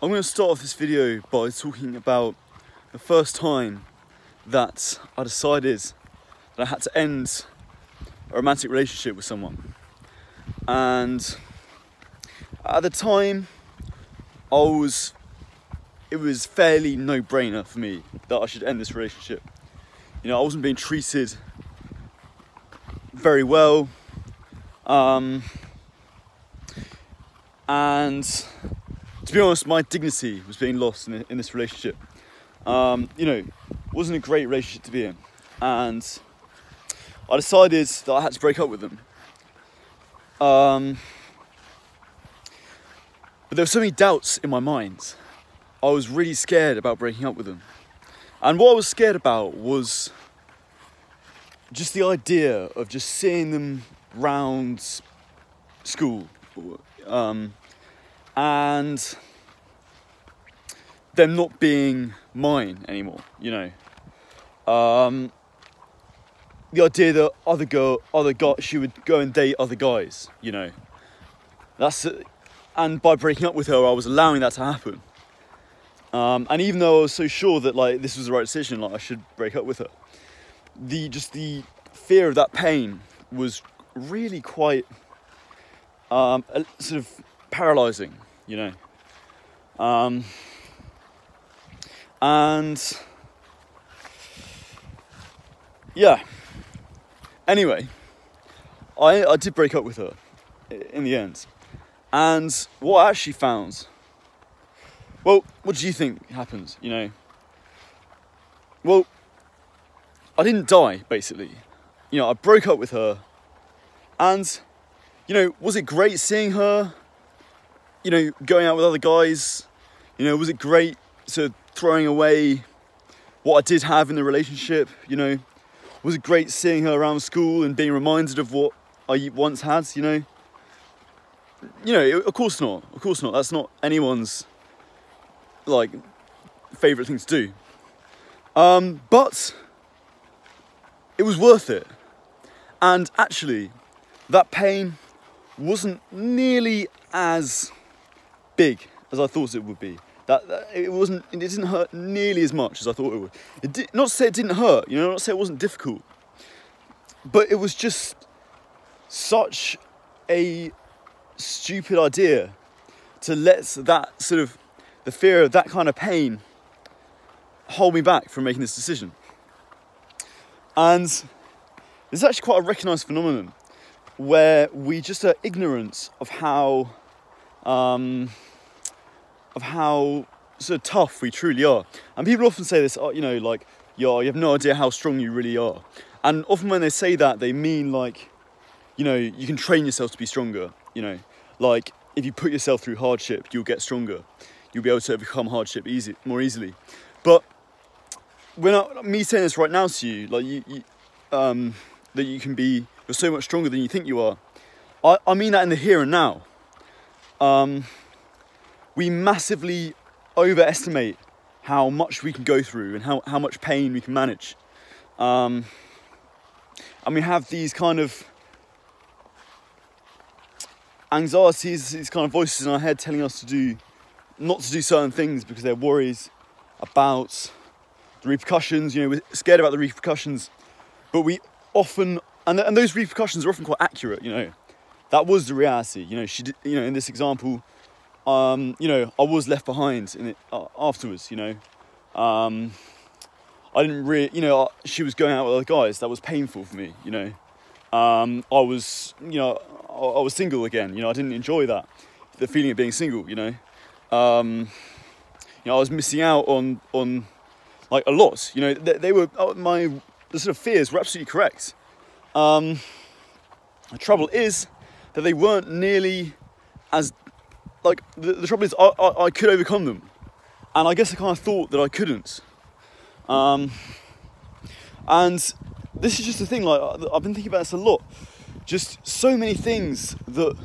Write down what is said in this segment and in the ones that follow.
I'm going to start off this video by talking about the first time that I decided that I had to end a romantic relationship with someone. And at the time, it was fairly no-brainer for me that I should end this relationship. You know, I wasn't being treated very well, and to be honest, my dignity was being lost in this relationship. You know, it wasn't a great relationship to be in, and I decided that I had to break up with them. But there were so many doubts in my mind. I was really scared about breaking up with them. And what I was scared about was just the idea of just seeing them round school, and them not being mine anymore, you know. The idea that she would go and date other guys, you know. And by breaking up with her, I was allowing that to happen. And even though I was so sure that like this was the right decision, like I should break up with her, the fear of that pain was really quite sort of paralysing, you know. And yeah. Anyway, I did break up with her in the end. And what I actually found, well, what do you think happened, you know? Well, I didn't die, basically. You know, I broke up with her, and, you know, was it great seeing her, you know, going out with other guys? You know, was it great sort of throwing away what I did have in the relationship, you know? Was it great seeing her around school and being reminded of what I once had, you know? You know, of course not. Of course not. That's not anyone's, like, favourite thing to do. But it was worth it. And actually, that pain wasn't nearly as big as I thought it would be. It didn't hurt nearly as much as I thought it would. Not to say it didn't hurt, you know, not to say it wasn't difficult. But it was just such a stupid idea to let that sort of, the fear of that kind of pain hold me back from making this decision. And it's actually quite a recognised phenomenon where we just are ignorant of how sort of tough we truly are. And people often say this, you know, like, you have no idea how strong you really are. And often when they say that, they mean like, you know, you can train yourself to be stronger, you know. Like, if you put yourself through hardship, you'll get stronger. You'll be able to overcome hardship more easily. But me saying this right now to you, like that you're so much stronger than you think you are. I mean that in the here and now. We massively overestimate how much we can go through and how much pain we can manage. And we have these kind of anxieties, these kind of voices in our head telling us not to do certain things because they're worries about the repercussions. You know, we're scared about the repercussions, but we often, and those repercussions are often quite accurate. You know, that was the reality. You know, she did, you know, in this example, you know, I was left behind in it afterwards. You know, I didn't really, you know, she was going out with other guys. That was painful for me. You know, I was single again. You know, I didn't enjoy that, the feeling of being single. You know, I was missing out on like a lot. You know, the sort of fears were absolutely correct. The trouble is that they weren't nearly as, like, the trouble is I could overcome them. And I guess I kind of thought that I couldn't. And this is just the thing, like, I've been thinking about this a lot. Just so many things that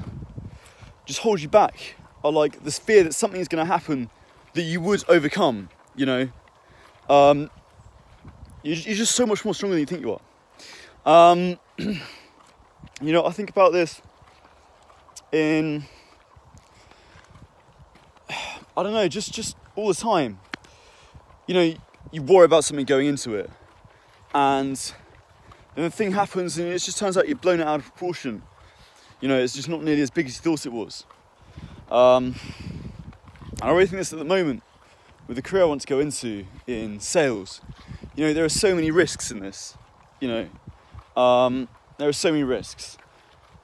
just hold you back are like this fear that something is going to happen that you would overcome, you know. You're just so much more stronger than you think you are. You know, I think about this in I don't know, just all the time, you know, you worry about something going into it, and then the thing happens and it just turns out you've blown it out of proportion. You know, it's just not nearly as big as you thought it was. And I really think this at the moment, with the career I want to go into in sales. You know, there are so many risks in this, you know. There are so many risks.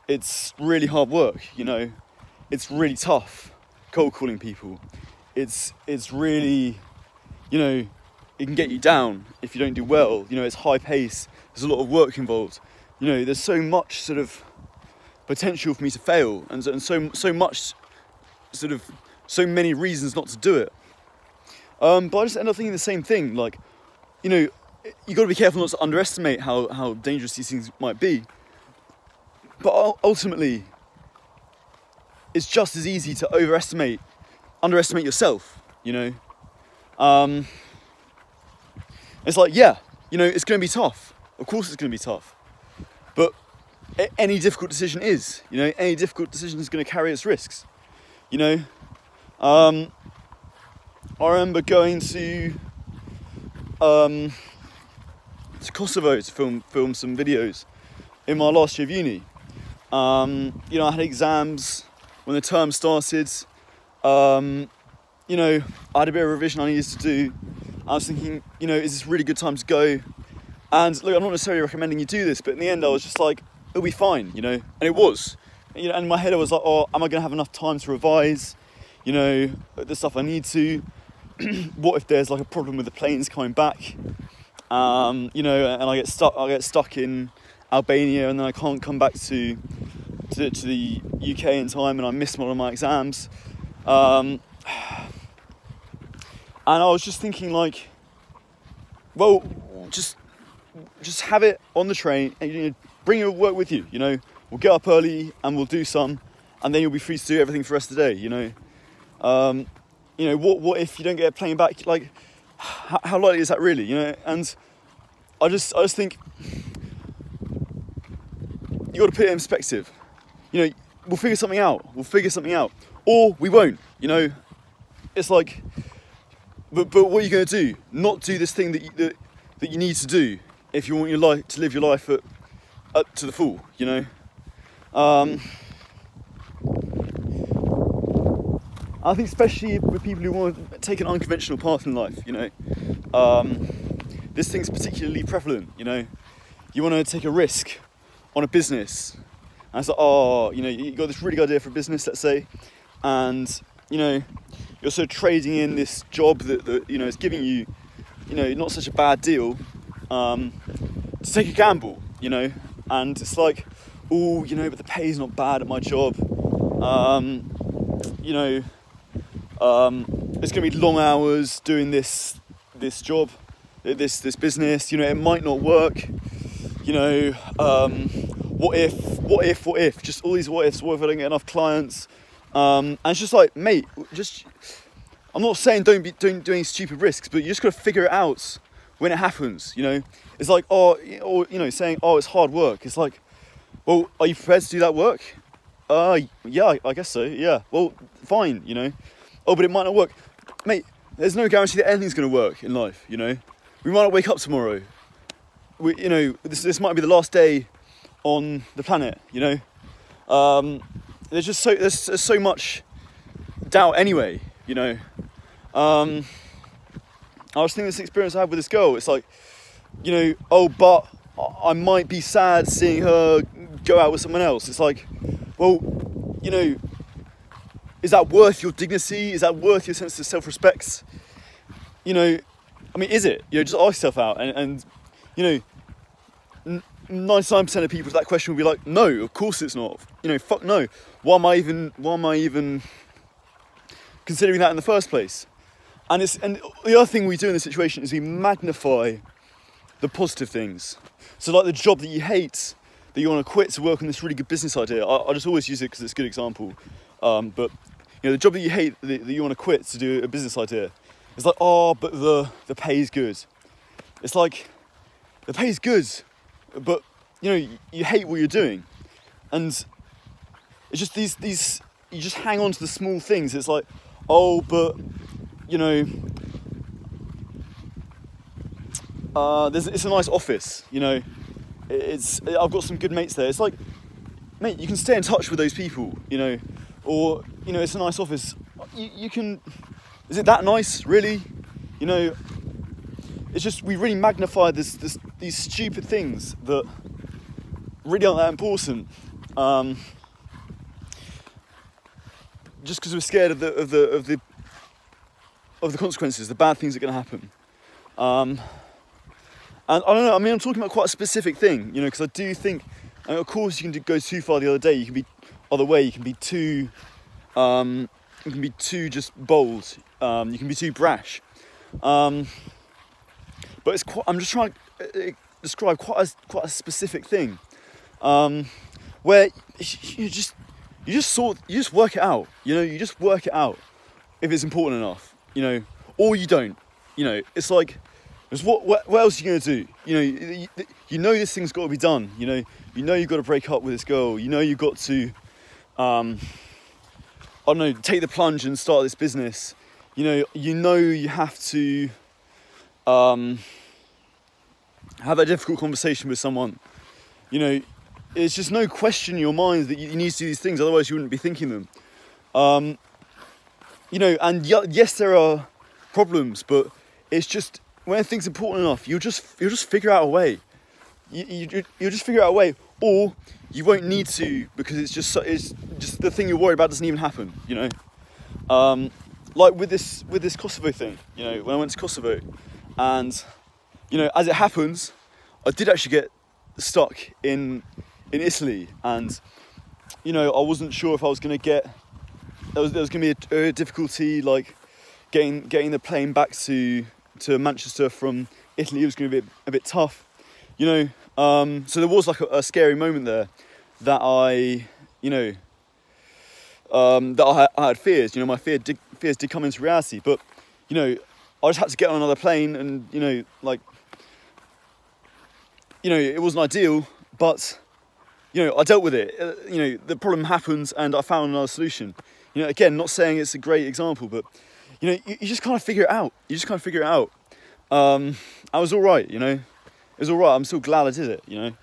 It's really hard work, you know. It's really tough cold calling people. It's really, you know, it can get you down if you don't do well. You know, it's high pace. There's a lot of work involved. You know, there's so much sort of potential for me to fail, and so much sort of so many reasons not to do it. But I just end up thinking the same thing. Like, you know, you got to be careful not to underestimate how dangerous these things might be. But ultimately, it's just as easy to underestimate yourself. You know, it's like, yeah, you know, it's going to be tough. Of course, it's going to be tough. But any difficult decision is, you know, any difficult decision is going to carry its risks. You know, I remember going to Kosovo to film some videos in my last year of uni. You know, I had exams when the term started. You know, I had a bit of revision I needed to do. I was thinking, you know, is this a really good time to go? And look, I'm not necessarily recommending you do this, but in the end I was just like, it'll be fine, you know, and it was. You know, and in my head I was like, oh, am I going to have enough time to revise, you know, the stuff I need to? What if there's like a problem with the planes coming back? You know, and I get stuck in Albania, and then I can't come back to the UK in time, and I miss one of my exams. And I was just thinking, like, well, just have it on the train, and, you know, bring your work with you. You know, we'll get up early and we'll do some, and then you'll be free to do everything for the rest of the day. You know, you know, what if you don't get a plane back? Like, how likely is that really? You know, and I just think you got to put it in perspective. You know, we'll figure something out. Or we won't. You know, it's like, but what are you going to do? Not do this thing that you need to do if you want your life to live your life up to the full. You know. I think especially with people who want to take an unconventional path in life, you know, this thing's particularly prevalent, you know. You want to take a risk on a business, and it's like, oh, you know, you got this really good idea for a business, let's say, and, you know, you're sort of trading in this job that you know, is giving you, you know, not such a bad deal, to take a gamble, you know, and it's like, oh, you know, but the pay's not bad at my job, you know, it's going to be long hours doing this job, this business, you know, it might not work, you know, what if, just all these what ifs, what if I don't get enough clients, and it's just like, mate, just, I'm not saying don't be doing stupid risks, but you just got to figure it out when it happens, you know. It's like, or you know, saying, oh, it's hard work. It's like, well, are you prepared to do that work? Yeah, I guess so, yeah. Well, fine, you know. Oh, but it might not work. Mate, there's no guarantee that anything's going to work in life, you know. We might not wake up tomorrow. You know, this might be the last day on the planet, you know. There's just there's so much doubt anyway, you know. I was thinking this experience I had with this girl, it's like, you know, oh, but I might be sad seeing her go out with someone else. It's like, well, you know, is that worth your dignity? Is that worth your sense of self-respect? You know, I mean, is it? You know, just ask yourself out, and you know, 99% of people to that question will be like, no, of course it's not. You know, fuck no. Why am I even considering that in the first place? And the other thing we do in this situation is we magnify the positive things. So like the job that you hate, that you want to quit to work on this really good business idea. I just always use it because it's a good example. But you know, the job that you hate, that you want to quit to do a business idea, it's like, oh, but the pay is good. It's like, the pay is good, but you know, you hate what you're doing, and it's just these you just hang on to the small things. It's like, oh, but you know, it's a nice office, you know. I've got some good mates there. It's like, mate, you can stay in touch with those people, you know, or, you know, it's a nice office. You can, is it that nice, really? You know, it's just, we really magnify these stupid things that really aren't that important. Just because we're scared of the consequences, the bad things that are going to happen. And I don't know, I mean, I'm talking about quite a specific thing, you know, because I do think, and of course you can go too far the other day, you can be too just bold, you can be too brash. But I'm just trying to describe quite a specific thing, where you just work it out, you know, you just work it out if it's important enough, you know, or you don't, you know, it's like, what else are you going to do? You know this thing's got to be done, you know you've got to break up with this girl, you know you've got to, I don't know, take the plunge and start this business, you know you have to have that difficult conversation with someone, you know, it's just no question in your mind that you need to do these things, otherwise you wouldn't be thinking them. You know, and yes, there are problems, but it's just, when things are important enough, you'll just figure out a way. You'll just figure out a way, or you won't need to, because it's just the thing you're worried about doesn't even happen, you know. Like with this Kosovo thing, you know, when I went to Kosovo, and you know, as it happens, I did actually get stuck in Italy, and you know, I wasn't sure if I was going to get. There was going to be a difficulty, like getting the plane back to Manchester from Italy. It was going to be a bit tough, you know. So there was like a scary moment there that I had fears. You know, my fears did come into reality, but you know, I just had to get on another plane, and you know, like, you know, it wasn't ideal, but you know, I dealt with it. You know, the problem happened, and I found another solution. You know, again, not saying it's a great example, but you know, you just kind of figure it out. I was all right, you know. It was all right. I'm still glad I did it, you know.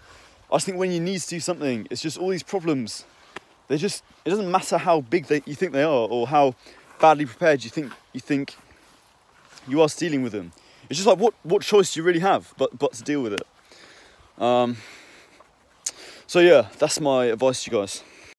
I just think when you need to do something, it's just all these problems. It doesn't matter how big you think they are, or how badly prepared you think you are dealing with them. It's just like, what choice do you really have but to deal with it? So yeah, that's my advice to you guys.